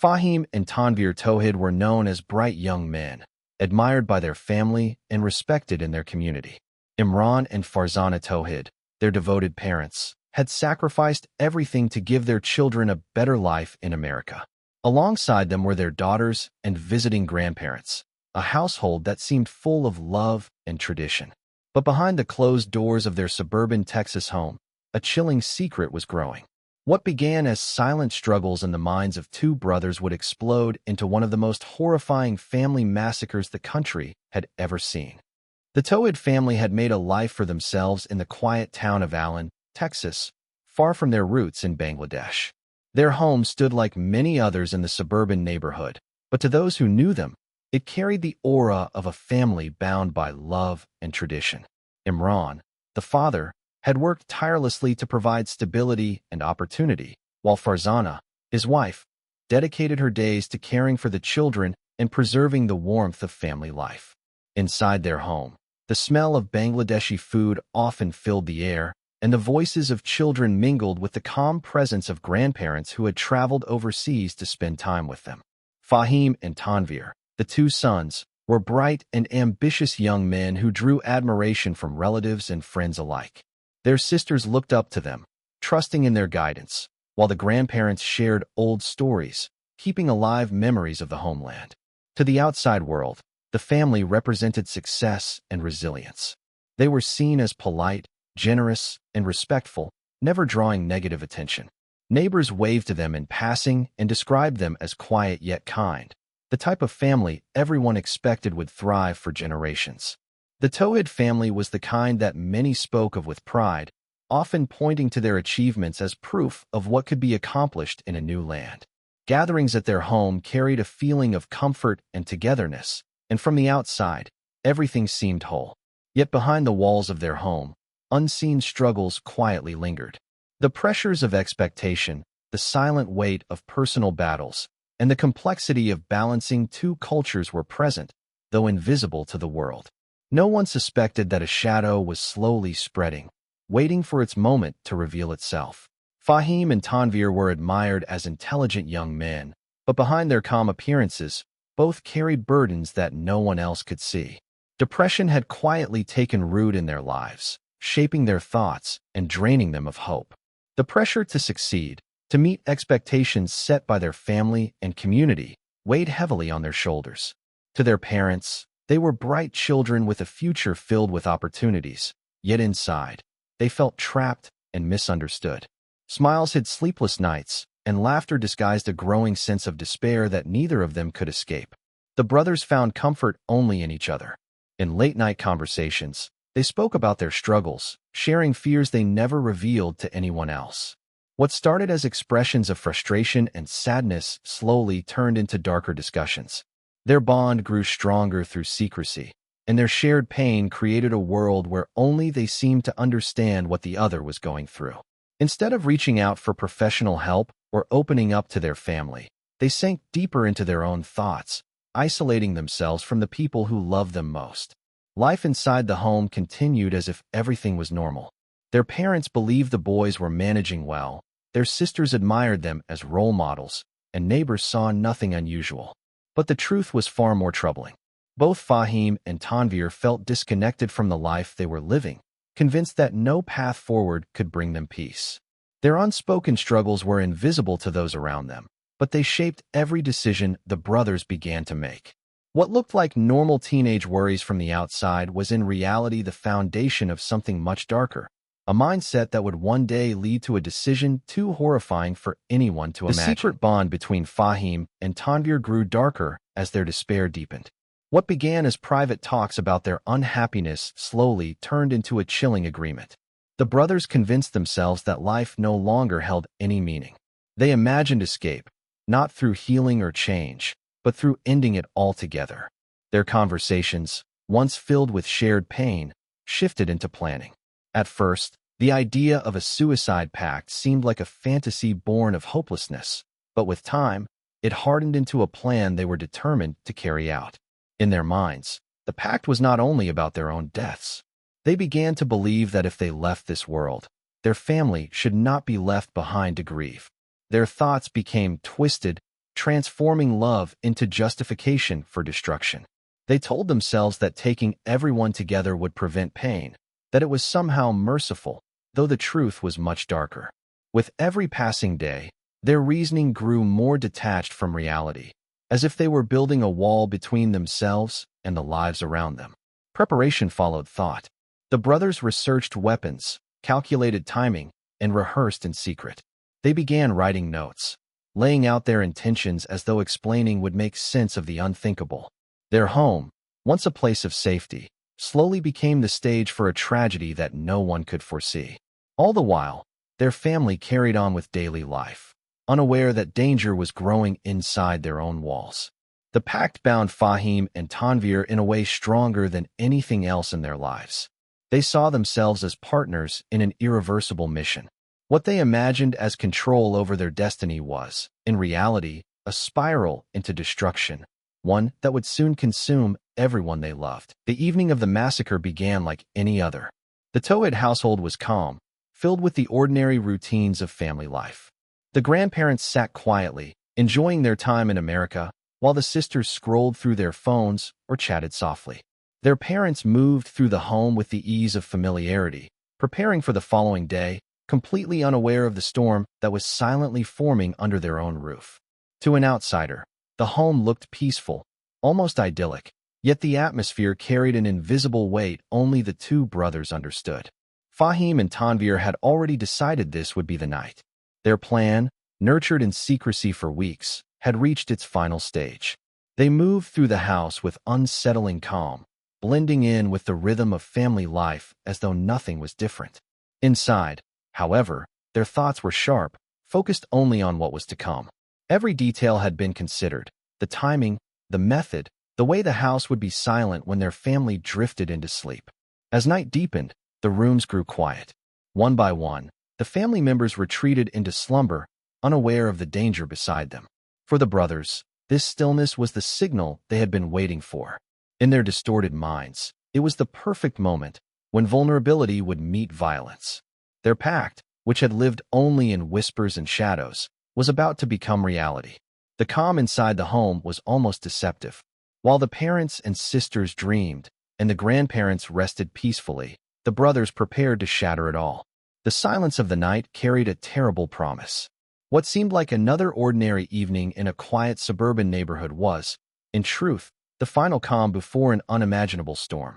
Fahim and Tanvir Towhid were known as bright young men, admired by their family and respected in their community. Imran and Farzana Towhid, their devoted parents, had sacrificed everything to give their children a better life in America. Alongside them were their daughters and visiting grandparents, a household that seemed full of love and tradition. But behind the closed doors of their suburban Texas home, a chilling secret was growing. What began as silent struggles in the minds of two brothers would explode into one of the most horrifying family massacres the country had ever seen. The Towhid family had made a life for themselves in the quiet town of Allen, Texas, far from their roots in Bangladesh. Their home stood like many others in the suburban neighborhood, but to those who knew them, it carried the aura of a family bound by love and tradition. Imran, the father, had worked tirelessly to provide stability and opportunity, while Farzana, his wife, dedicated her days to caring for the children and preserving the warmth of family life. Inside their home, the smell of Bangladeshi food often filled the air, and the voices of children mingled with the calm presence of grandparents who had traveled overseas to spend time with them. Fahim and Tanvir, the two sons, were bright and ambitious young men who drew admiration from relatives and friends alike. Their sisters looked up to them, trusting in their guidance, while the grandparents shared old stories, keeping alive memories of the homeland. To the outside world, the family represented success and resilience. They were seen as polite, generous, and respectful, never drawing negative attention. Neighbors waved to them in passing and described them as quiet yet kind, the type of family everyone expected would thrive for generations. The Towhid family was the kind that many spoke of with pride, often pointing to their achievements as proof of what could be accomplished in a new land. Gatherings at their home carried a feeling of comfort and togetherness, and from the outside, everything seemed whole. Yet behind the walls of their home, unseen struggles quietly lingered. The pressures of expectation, the silent weight of personal battles, and the complexity of balancing two cultures were present, though invisible to the world. No one suspected that a shadow was slowly spreading, waiting for its moment to reveal itself. Fahim and Tanvir were admired as intelligent young men, but behind their calm appearances, both carried burdens that no one else could see. Depression had quietly taken root in their lives, shaping their thoughts and draining them of hope. The pressure to succeed, to meet expectations set by their family and community, weighed heavily on their shoulders. To their parents, they were bright children with a future filled with opportunities, yet inside, they felt trapped and misunderstood. Smiles hid sleepless nights, and laughter disguised a growing sense of despair that neither of them could escape. The brothers found comfort only in each other. In late-night conversations, they spoke about their struggles, sharing fears they never revealed to anyone else. What started as expressions of frustration and sadness slowly turned into darker discussions. Their bond grew stronger through secrecy, and their shared pain created a world where only they seemed to understand what the other was going through. Instead of reaching out for professional help or opening up to their family, they sank deeper into their own thoughts, isolating themselves from the people who loved them most. Life inside the home continued as if everything was normal. Their parents believed the boys were managing well, their sisters admired them as role models, and neighbors saw nothing unusual. But the truth was far more troubling. Both Fahim and Tanvir felt disconnected from the life they were living, convinced that no path forward could bring them peace. Their unspoken struggles were invisible to those around them, but they shaped every decision the brothers began to make. What looked like normal teenage worries from the outside was in reality the foundation of something much darker, a mindset that would one day lead to a decision too horrifying for anyone to imagine. The secret bond between Fahim and Tanvir grew darker as their despair deepened. What began as private talks about their unhappiness slowly turned into a chilling agreement. The brothers convinced themselves that life no longer held any meaning. They imagined escape, not through healing or change, but through ending it altogether. Their conversations, once filled with shared pain, shifted into planning. At first, the idea of a suicide pact seemed like a fantasy born of hopelessness, but with time, it hardened into a plan they were determined to carry out. In their minds, the pact was not only about their own deaths. They began to believe that if they left this world, their family should not be left behind to grieve. Their thoughts became twisted transforming love into justification for destruction. They told themselves that taking everyone together would prevent pain, that it was somehow merciful, though the truth was much darker. With every passing day, their reasoning grew more detached from reality, as if they were building a wall between themselves and the lives around them. Preparation followed thought. The brothers researched weapons, calculated timing, and rehearsed in secret. They began writing notes, laying out their intentions as though explaining would make sense of the unthinkable. Their home, once a place of safety, slowly became the stage for a tragedy that no one could foresee. All the while, their family carried on with daily life, unaware that danger was growing inside their own walls. The pact bound Fahim and Tanvir in a way stronger than anything else in their lives. They saw themselves as partners in an irreversible mission. What they imagined as control over their destiny was, in reality, a spiral into destruction, one that would soon consume everyone they loved. The evening of the massacre began like any other. The Towhid household was calm, filled with the ordinary routines of family life. The grandparents sat quietly, enjoying their time in America, while the sisters scrolled through their phones or chatted softly. Their parents moved through the home with the ease of familiarity, preparing for the following day, completely unaware of the storm that was silently forming under their own roof. To an outsider, the home looked peaceful, almost idyllic, yet the atmosphere carried an invisible weight only the two brothers understood. Fahim and Tanvir had already decided this would be the night. Their plan, nurtured in secrecy for weeks, had reached its final stage. They moved through the house with unsettling calm, blending in with the rhythm of family life as though nothing was different. Inside, however, their thoughts were sharp, focused only on what was to come. Every detail had been considered: the timing, the method, the way the house would be silent when their family drifted into sleep. As night deepened, the rooms grew quiet. One by one, the family members retreated into slumber, unaware of the danger beside them. For the brothers, this stillness was the signal they had been waiting for. In their distorted minds, it was the perfect moment when vulnerability would meet violence. Their pact, which had lived only in whispers and shadows, was about to become reality. The calm inside the home was almost deceptive. While the parents and sisters dreamed, and the grandparents rested peacefully, the brothers prepared to shatter it all. The silence of the night carried a terrible promise. What seemed like another ordinary evening in a quiet suburban neighborhood was, in truth, the final calm before an unimaginable storm.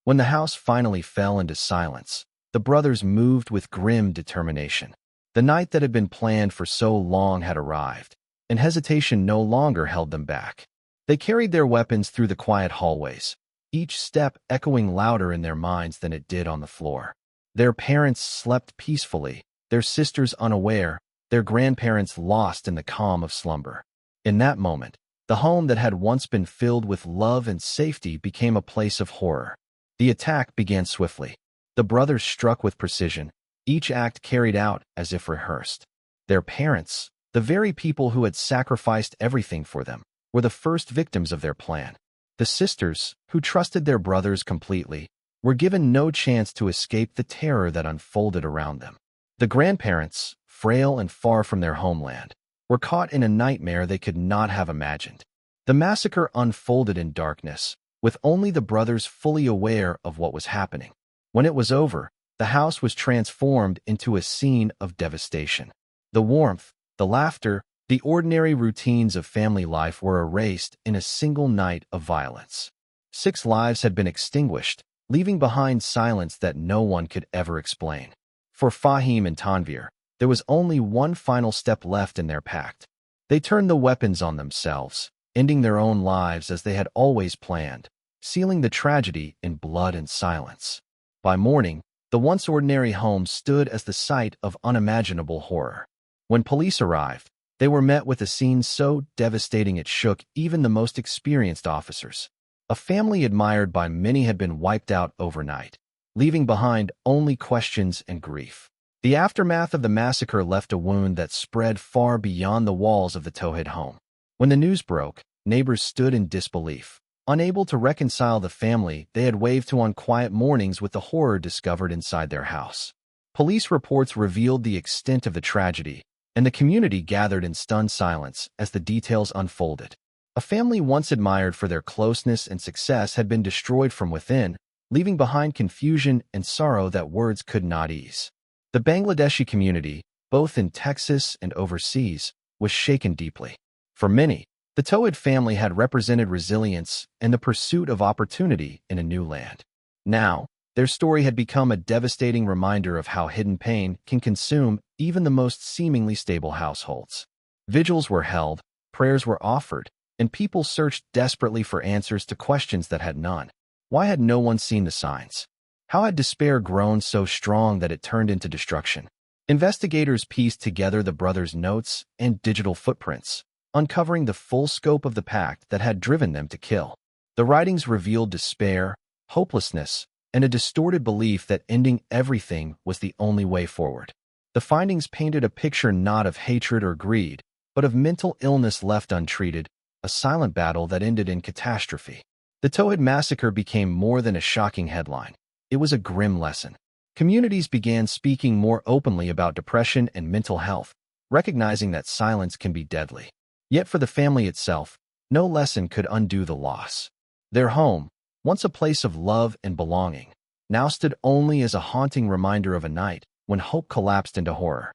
When the house finally fell into silence, the brothers moved with grim determination. The night that had been planned for so long had arrived, and hesitation no longer held them back. They carried their weapons through the quiet hallways, each step echoing louder in their minds than it did on the floor. Their parents slept peacefully, their sisters unaware, their grandparents lost in the calm of slumber. In that moment, the home that had once been filled with love and safety became a place of horror. The attack began swiftly. The brothers struck with precision, each act carried out as if rehearsed. Their parents, the very people who had sacrificed everything for them, were the first victims of their plan. The sisters, who trusted their brothers completely, were given no chance to escape the terror that unfolded around them. The grandparents, frail and far from their homeland, were caught in a nightmare they could not have imagined. The massacre unfolded in darkness, with only the brothers fully aware of what was happening. When it was over, the house was transformed into a scene of devastation. The warmth, the laughter, the ordinary routines of family life were erased in a single night of violence. 6 lives had been extinguished, leaving behind silence that no one could ever explain. For Fahim and Tanvir, there was only one final step left in their pact. They turned the weapons on themselves, ending their own lives as they had always planned, sealing the tragedy in blood and silence. By morning, the once ordinary home stood as the site of unimaginable horror. When police arrived, they were met with a scene so devastating it shook even the most experienced officers. A family admired by many had been wiped out overnight, leaving behind only questions and grief. The aftermath of the massacre left a wound that spread far beyond the walls of the Towhid home. When the news broke, neighbors stood in disbelief, unable to reconcile the family they had waved to on quiet mornings with the horror discovered inside their house. Police reports revealed the extent of the tragedy, and the community gathered in stunned silence as the details unfolded. A family once admired for their closeness and success had been destroyed from within, leaving behind confusion and sorrow that words could not ease. The Bangladeshi community, both in Texas and overseas, was shaken deeply. For many, the Towhid family had represented resilience and the pursuit of opportunity in a new land. Now, their story had become a devastating reminder of how hidden pain can consume even the most seemingly stable households. Vigils were held, prayers were offered, and people searched desperately for answers to questions that had none. Why had no one seen the signs? How had despair grown so strong that it turned into destruction? Investigators pieced together the brothers' notes and digital footprints, uncovering the full scope of the pact that had driven them to kill. The writings revealed despair, hopelessness, and a distorted belief that ending everything was the only way forward. The findings painted a picture not of hatred or greed, but of mental illness left untreated, a silent battle that ended in catastrophe. The Towhid Massacre became more than a shocking headline. It was a grim lesson. Communities began speaking more openly about depression and mental health, recognizing that silence can be deadly. Yet for the family itself, no lesson could undo the loss. Their home, once a place of love and belonging, now stood only as a haunting reminder of a night when hope collapsed into horror.